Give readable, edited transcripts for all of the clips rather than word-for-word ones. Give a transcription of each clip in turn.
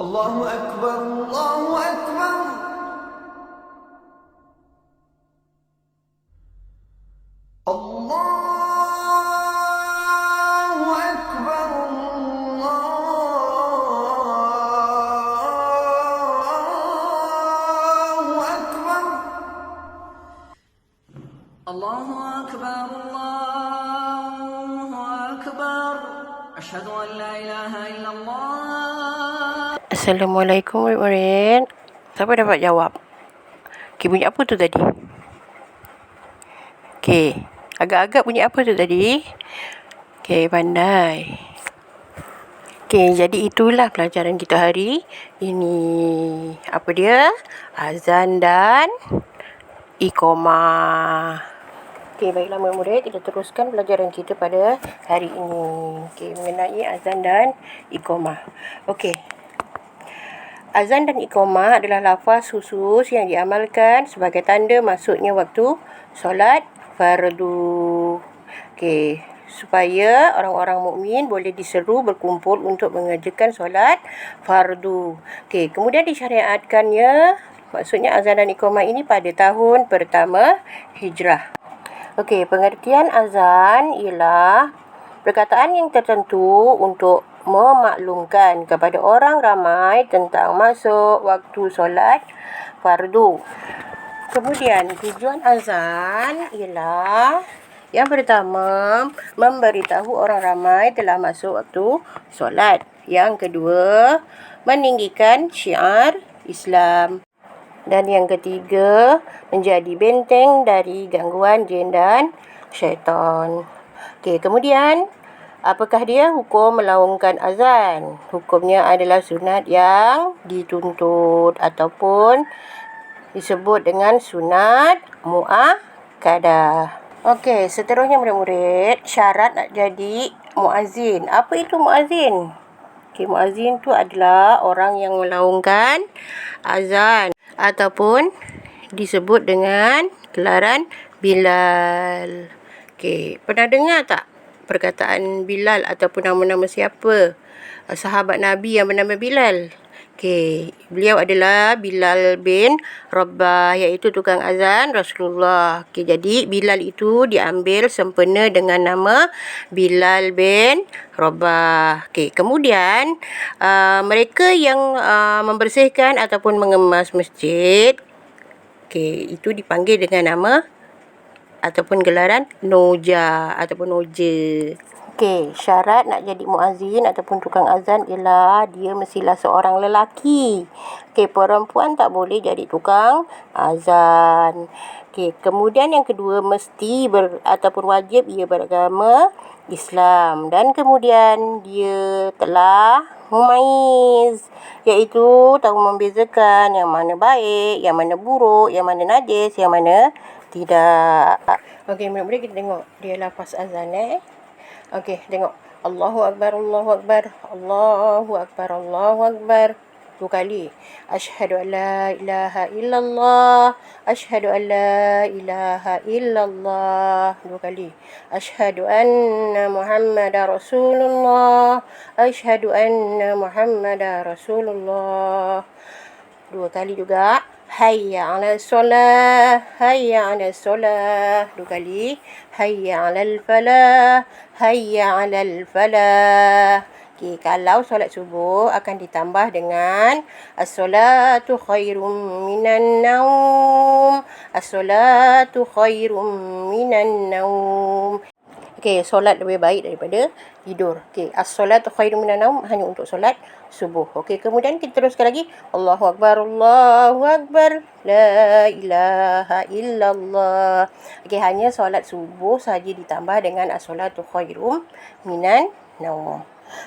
Allahu Akbar, Allahu Akbar. Allahu Akbar, Allahu Akbar. Allahu Akbar, Allahu Akbar. Asyhadu an la ilaha illallah. Assalamualaikum murid-murid. Siapa dapat jawab? Okey, bunyi apa tu tadi? Okey, agak-agak bunyi apa tu tadi? Okey, pandai. Okey, jadi itulah pelajaran kita hari ini. Apa dia? Azan dan iqamah. Okey, baiklah murid-murid, kita teruskan pelajaran kita pada hari ini. Okey, mengenai azan dan iqamah. Okey. Azan dan iqamah adalah lafaz khusus yang diamalkan sebagai tanda masuknya waktu solat fardu. Okey, supaya orang-orang mukmin boleh diseru berkumpul untuk mengerjakan solat fardu. Okey, kemudian disyariatkannya, maksudnya azan dan iqamah ini pada tahun pertama Hijrah. Okey, pengertian azan ialah perkataan yang tertentu untuk memaklumkan kepada orang ramai tentang masuk waktu solat fardu. Kemudian tujuan azan ialah yang pertama, memberitahu orang ramai telah masuk waktu solat. Yang kedua, meninggikan syiar Islam. Dan yang ketiga, menjadi benteng dari gangguan jin dan syaitan. Okey, kemudian apakah dia hukum melaungkan azan? Hukumnya adalah sunat yang dituntut ataupun disebut dengan sunat muakkadah. Okey, seterusnya murid-murid, syarat nak jadi muazzin. Apa itu muazzin? Okey, muazzin tu adalah orang yang melaungkan azan ataupun disebut dengan gelaran Bilal. Okey, pernah dengar tak perkataan Bilal ataupun nama-nama siapa sahabat Nabi yang bernama Bilal? Okey, beliau adalah Bilal bin Rabah, iaitu tukang azan Rasulullah. Okey, jadi Bilal itu diambil sempena dengan nama Bilal bin Rabah. Okey, kemudian mereka yang membersihkan ataupun mengemas masjid, okey, itu dipanggil dengan nama ataupun gelaran Noja ataupun Noja. Okey, syarat nak jadi muazzin ataupun tukang azan ialah dia mestilah seorang lelaki. Okey, perempuan tak boleh jadi tukang azan. Okey, kemudian yang kedua, mesti ataupun wajib ia beragama Islam, dan kemudian dia telah memaiz, iaitu tahu membezakan yang mana baik, yang mana buruk, yang mana najis, yang mana tidak. Okey, murid-murid, kita tengok dia lafaz azan Okey, tengok. Allahu Akbar, Allahu Akbar, Allahu Akbar, Allahu Akbar. 2 kali. Asyhadu an la ilaha illallah, asyhadu an la ilaha illallah. 2 kali. Asyhadu anna Muhammadar Rasulullah, asyhadu anna Muhammadar Rasulullah. 2 kali juga. Hayya 'alal solah, hayya 'alal solah. 2 kali. Hayya 'alal falah, hayya 'alal falah. Okey, kalau solat subuh akan ditambah dengan as-solatu khairum minan naum, as-solatu khairum minan naum. Okey, solat lebih baik daripada tidur. Okey, as-solatu khairum minan naum hanya untuk solat subuh. Okey, kemudian kita teruskan lagi. Allahu Akbar, Allahu Akbar, la ilaha illallah. Okey, hanya solat subuh saja ditambah dengan as-solatu khairum minan naum.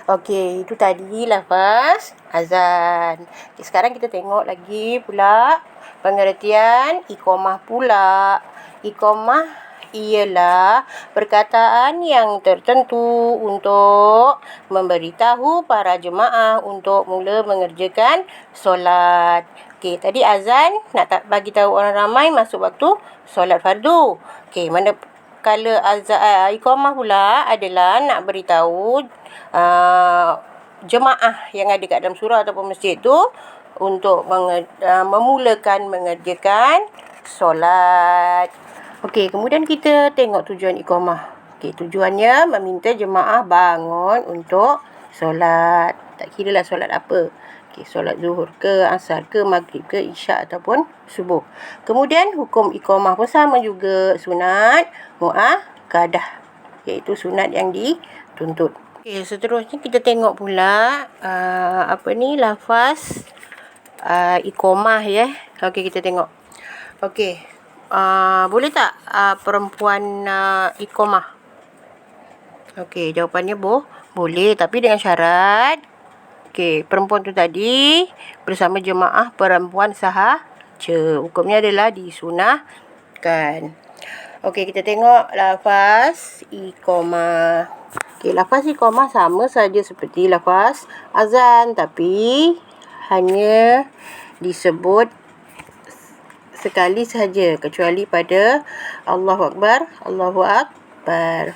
Okey, itu tadi lafaz azan. Okey, sekarang kita tengok lagi pula pengertian iqamah pula. Iqamah ialah perkataan yang tertentu untuk memberitahu para jemaah untuk mula mengerjakan solat. Okey, tadi azan nak bagi tahu orang ramai masuk waktu solat fardu. Okey, manakala iqamah pula adalah nak beritahu jemaah yang ada kat dalam surau ataupun masjid tu untuk memulakan mengerjakan solat. Okey, kemudian kita tengok tujuan iqamah. Okey, tujuannya meminta jemaah bangun untuk solat. Tak kira lah solat apa. Okey, solat zuhur ke, asar ke, maghrib ke, isyak ataupun subuh. Kemudian hukum iqamah pun sama juga, sunat muakkadah, iaitu sunat yang dituntut. Okey, seterusnya kita tengok pula lafaz iqamah ya. Okey, kita tengok. Okey. Boleh tak perempuan iqamah? Okey, jawapannya boleh, tapi dengan syarat. Okey, perempuan tu tadi bersama jemaah perempuan sahaja. Hukumnya adalah disunahkan. Okey, kita tengok lafaz iqamah. Okey, lafaz iqamah sama saja seperti lafaz azan, tapi hanya disebut sekali sahaja, kecuali pada Allahu Akbar, Allahu Akbar.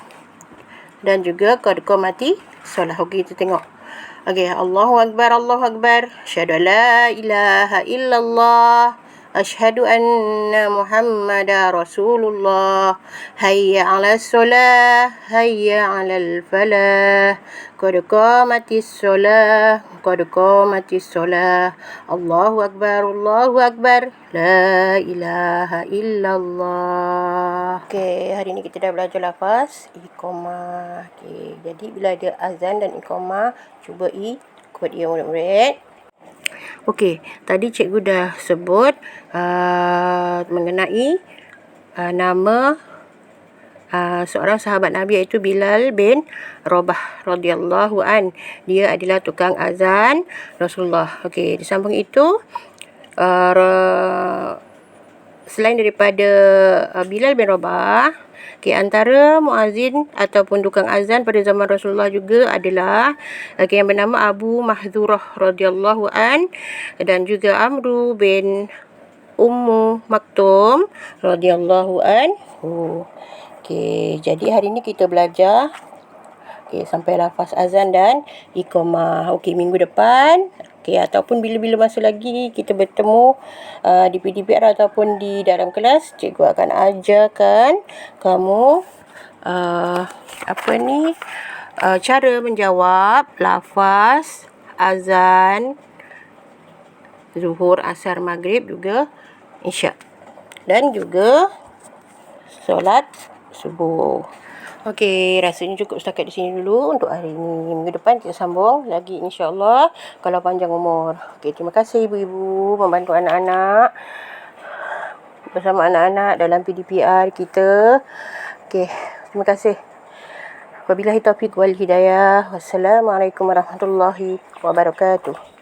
Dan juga qad qamati solah. Okey, kita tengok. Okey, Allahu Akbar, Allahu Akbar. Asyhadu an la ilaha illallah. Asyhadu anna Muhammadar Rasulullah. Hayya 'alas solah, hayya 'alal falah. Qad qamatis solah, qad qamatis solah. Allahu Akbar, Allahu Akbar. La ilaha illallah. Okey, hari ni kita dah belajar lafaz iqamah. Okey, jadi bila ada azan dan iqamah, cuba ikut ya murid-murid. Okey, tadi cikgu dah sebut mengenai nama seorang sahabat Nabi, iaitu Bilal bin Rabah radhiyallahu an. Dia adalah tukang azan Rasulullah. Okey, di samping itu selain daripada Bilal bin Rabah, antara muazzin ataupun tukang azan pada zaman Rasulullah juga adalah yang bernama Abu Mahdzurah radhiyallahu an, dan juga Amru bin Ummu Maktum radhiyallahu anhu. Okey, jadi hari ni kita belajar sampai lafaz azan dan iqamah. Okey, minggu depan ataupun bila-bila masa lagi kita bertemu di PDPR ataupun di dalam kelas, cikgu akan ajarkan kamu cara menjawab lafaz azan zuhur, asar, maghrib, juga isyak, dan juga solat subuh. Okey, rasanya cukup setakat di sini dulu untuk hari ini. Minggu depan kita sambung lagi, insya-Allah, kalau panjang umur. Okey, terima kasih ibu-ibu membantu anak-anak bersama anak-anak dalam PDPR kita. Okey, terima kasih. Wabillahi taufiq wal hidayah. Wassalamualaikum warahmatullahi wabarakatuh.